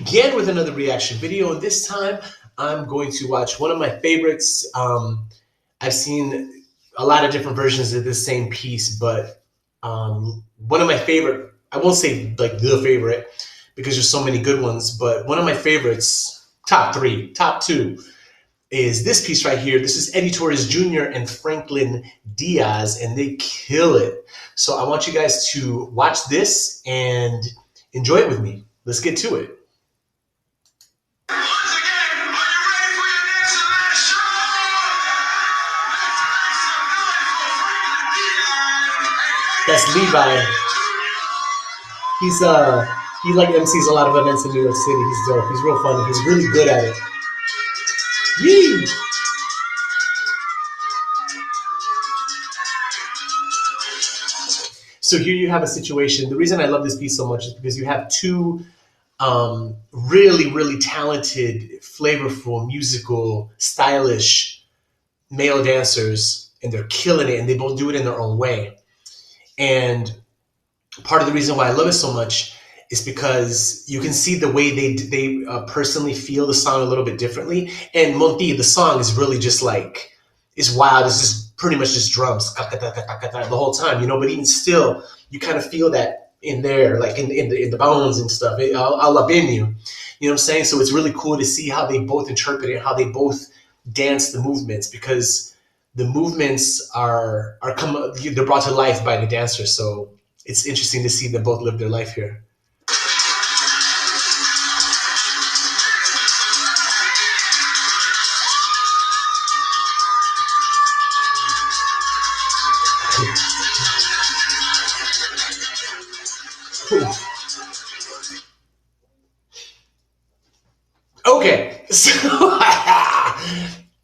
again with another reaction video, and this time I'm going to watch one of my favorites. I've seen a lot of different versions of this same piece, but one of my favorite, I won't say like the favorite because there's so many good ones, but one of my favorites, top three, top two, is this piece right here. This is Eddie Torres Jr. and Frankilin Diaz, and they kill it. So I want you guys to watch this and enjoy it with me. Let's get to it. That's Levi. He like MCs a lot of events in New York City. He's dope. He's real funny. He's really good at it. Yee! So here you have a situation. The reason I love this piece so much is because you have two really, really talented, flavorful, musical, stylish male dancers, and they're killing it, and they both do it in their own way. And part of the reason why I love it so much is because you can see the way they personally feel the song a little bit differently. And Mon Ti, the song, is really just like, it's wild. It's just pretty much just drums the whole time, you know. But even still, you kind of feel that in there, like in the bones and stuff. All up in you, you know what I'm saying? So it's really cool to see how they both interpret it, how they both dance the movements, because the movements they're brought to life by the dancers. So it's interesting to see them both live their life here. Okay, so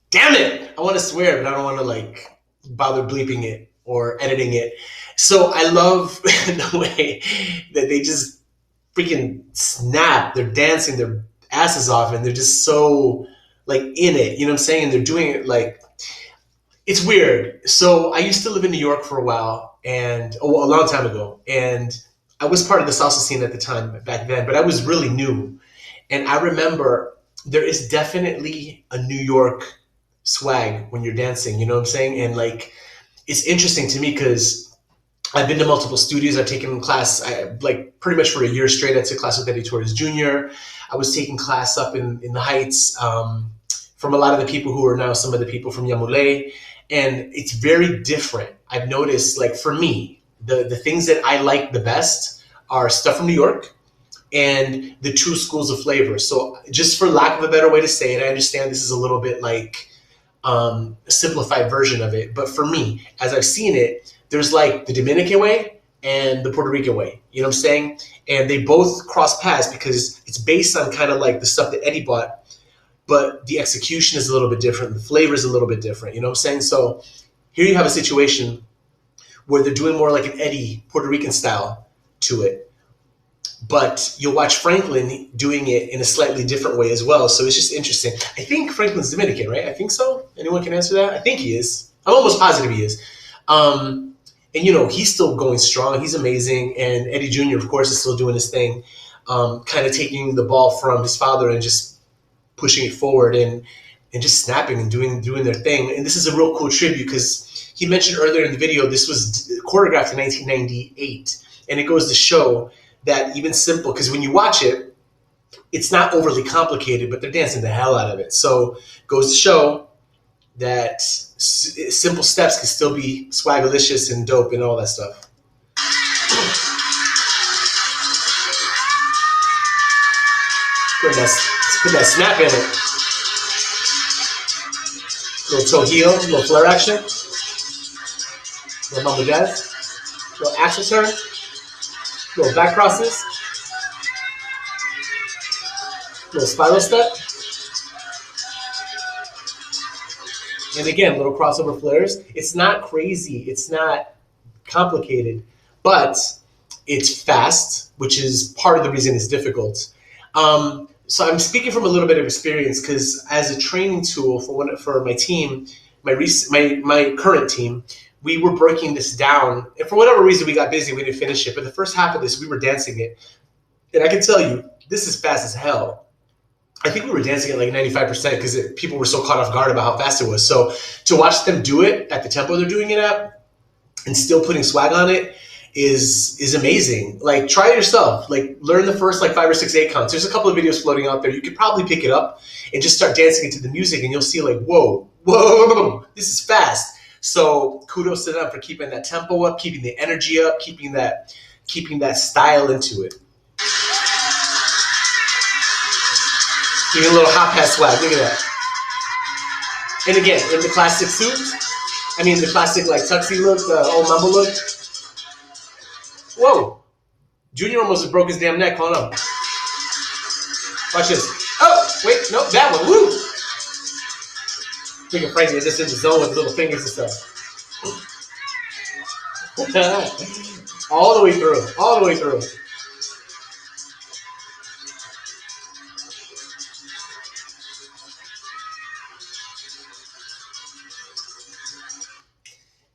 damn it, I want to swear, but I don't want to like bother bleeping it or editing it. So I love the way that they just freaking snap. They're dancing their asses off, and they're just so like in it. You know what I'm saying? And they're doing it like, it's weird. So I used to live in New York for a while, and a long time ago, and I was part of the salsa scene at the time back then, but I was really new. And I remember there is definitely a New York swag when you're dancing, you know what I'm saying? And like, it's interesting to me because I've been to multiple studios. I've taken class, like pretty much for a year straight. I took class with Eddie Torres Jr. I was taking class up in the Heights from a lot of the people who are now some of the people from Yamule. And it's very different. I've noticed, like for me, the things that I like the best are stuff from New York and the two schools of flavor. So just for lack of a better way to say it, I understand this is a little bit like a simplified version of it. But for me, as I've seen it, there's like the Dominican way and the Puerto Rican way, you know what I'm saying? And they both cross paths because it's based on kind of like the stuff that Eddie bought, but the execution is a little bit different. The flavor is a little bit different, you know what I'm saying? So here you have a situation where they're doing more like an Eddie Puerto Rican style to it. But you'll watch Frankilin doing it in a slightly different way as well. So it's just interesting. I think Frankilin's Dominican, right? I think so. Anyone can answer that? I think he is. I'm almost positive he is. And, you know, he's still going strong. He's amazing. And Eddie Jr., of course, is still doing his thing, kind of taking the ball from his father and just pushing it forward and just snapping and doing their thing. And this is a real cool tribute because he mentioned earlier in the video, this was choreographed in 1998. And it goes to show that even simple, because when you watch it, it's not overly complicated, but they're dancing the hell out of it. So it goes to show that simple steps can still be swaggalicious and dope and all that stuff. Put that snap in it. Little toe heel, little flare action. Little mumble jazz. Little action turn. Little back crosses. Little spiral step. And again, little crossover flares. It's not crazy. It's not complicated, but it's fast, which is part of the reason it's difficult. So I'm speaking from a little bit of experience because as a training tool for my team, my current team, we were breaking this down. And for whatever reason, we got busy. We didn't finish it. But the first half of this, we were dancing it. And I can tell you, this is fast as hell. I think we were dancing at like 95% because people were so caught off guard about how fast it was. So to watch them do it at the tempo they're doing it at and still putting swag on it is amazing. Like, try it yourself. Like, learn the first like 5 or 6 8 counts. There's a couple of videos floating out there. You could probably pick it up and just start dancing into the music, and you'll see like, whoa, whoa, this is fast. So kudos to them for keeping that tempo up, keeping the energy up, keeping that style into it. Even a little hop hat swag. Look at that. And again, in the classic suit. I mean, the classic like tuxie look, the old Mambo look. Whoa! Junior almost broke his damn neck. Hold on. Watch this. Oh, wait, no, that one. Woo! Freaking Frankie is just in the zone with little fingers and stuff. All the way through. All the way through.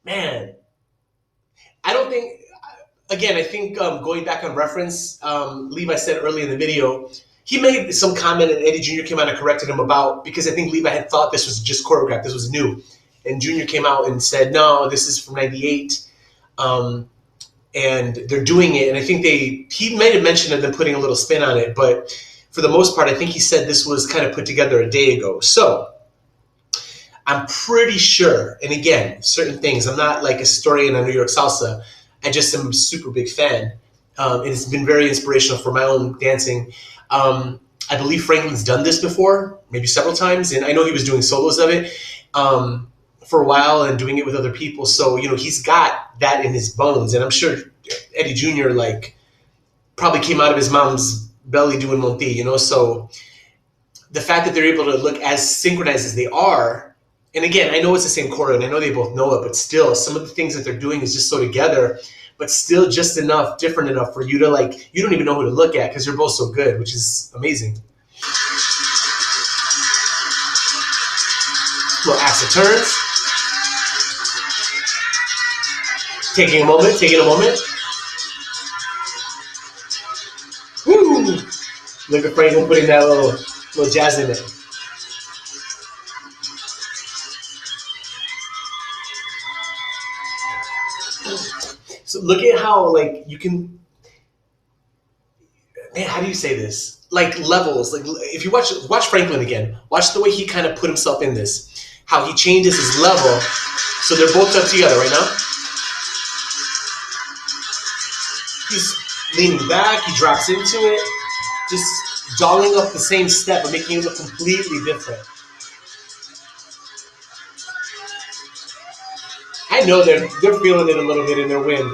Man, I don't think. Again, I think going back on reference, Levi said early in the video, he made some comment and Eddie Jr. came out and corrected him about, because I think Levi had thought this was just choreographed, this was new. And Jr. came out and said, no, this is from 98. And they're doing it. And I think he made a mention of them putting a little spin on it. But for the most part, I think he said this was kind of put together a day ago. So I'm pretty sure, and again, certain things, I'm not like a historian on New York salsa. I just am a super big fan. It's been very inspirational for my own dancing. I believe Franklin's done this before, maybe several times, and I know he was doing solos of it for a while and doing it with other people. So, you know, he's got that in his bones, and I'm sure Eddie Jr. like probably came out of his mom's belly doing Mon Ti, you know. So the fact that they're able to look as synchronized as they are, and again, I know it's the same choreo, and I know they both know it, but still, some of the things that they're doing is just so together, but still just enough, different enough for you to like, you don't even know who to look at because you're both so good, which is amazing. Little acid turns. Taking a moment. Woo! Look at Franklin putting that little jazz in it. So look at how, like, you can, man, how do you say this? Like levels, like if you watch Franklin again, watch the way he kind of put himself in this, how he changes his level. So they're both up together right now. He's leaning back, he drops into it, just dolling up the same step but making it look completely different. I know they're feeling it a little bit in their wind.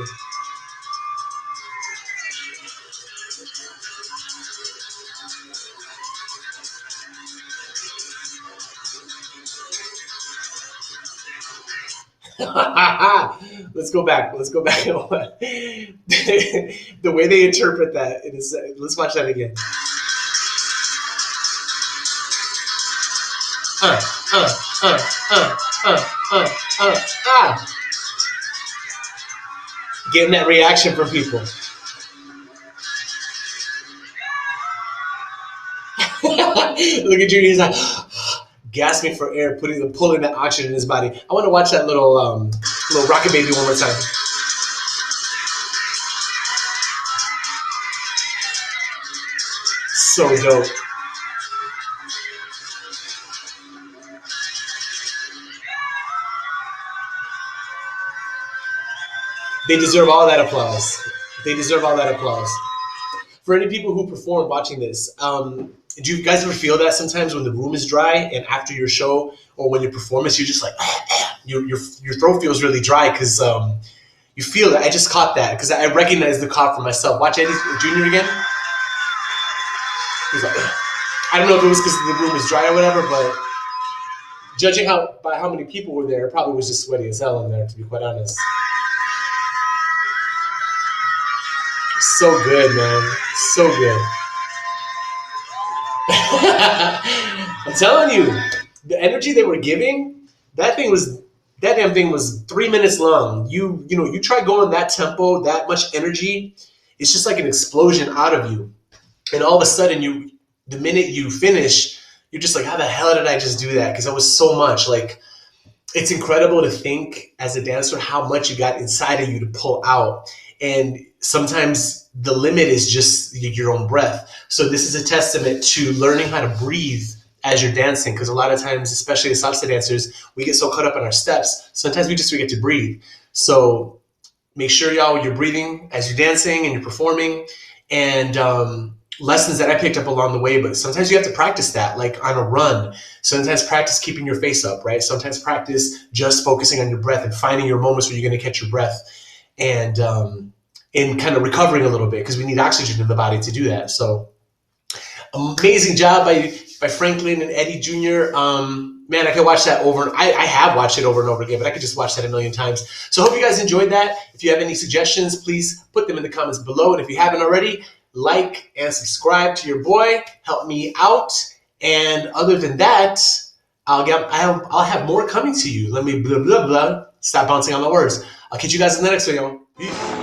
Let's go back. The way they interpret that, it is. Let's watch that again. Getting that reaction from people. Look at Judy. He's like gasping for air, pulling that oxygen in his body. I want to watch that little rocket baby one more time. So dope. They deserve all that applause. For any people who perform watching this, do you guys ever feel that sometimes when the room is dry and after your show or when your performance, you're just like, your throat feels really dry because you feel that. I just caught that because I recognize the cough for myself. Watch Eddie Jr. again. He's like, I don't know if it was because the room was dry or whatever, but judging by how many people were there, it probably was just sweaty as hell in there, to be quite honest. So good, man. So good. I'm telling you, the energy they were giving, that damn thing was 3 minutes long. You try going that tempo, that much energy, it's just like an explosion out of you. And all of a sudden, the minute you finish, you're just like, how the hell did I just do that? Because that was so much. Like, it's incredible to think as a dancer how much you got inside of you to pull out. And sometimes the limit is just your own breath. So this is a testament to learning how to breathe as you're dancing, because a lot of times, especially as salsa dancers, we get so caught up in our steps. Sometimes we just forget to breathe. So make sure, y'all, you're breathing as you're dancing and you're performing. And lessons that I picked up along the way, but sometimes you have to practice that, like on a run. Sometimes practice keeping your face up, right? Sometimes practice just focusing on your breath and finding your moments where you're going to catch your breath, and kind of recovering a little bit, because we need oxygen in the body to do that. So amazing job by Frankilin and Eddie Jr. Man, I could watch that over. I have watched it over and over again, but I could just watch that a million times. So I hope you guys enjoyed that. If you have any suggestions, please put them in the comments below. And if you haven't already, like and subscribe to your boy. Help me out. And other than that, I'll have more coming to you. Let me blah, blah, blah. Stop bouncing on the words. I'll catch you guys in the next video. Peace.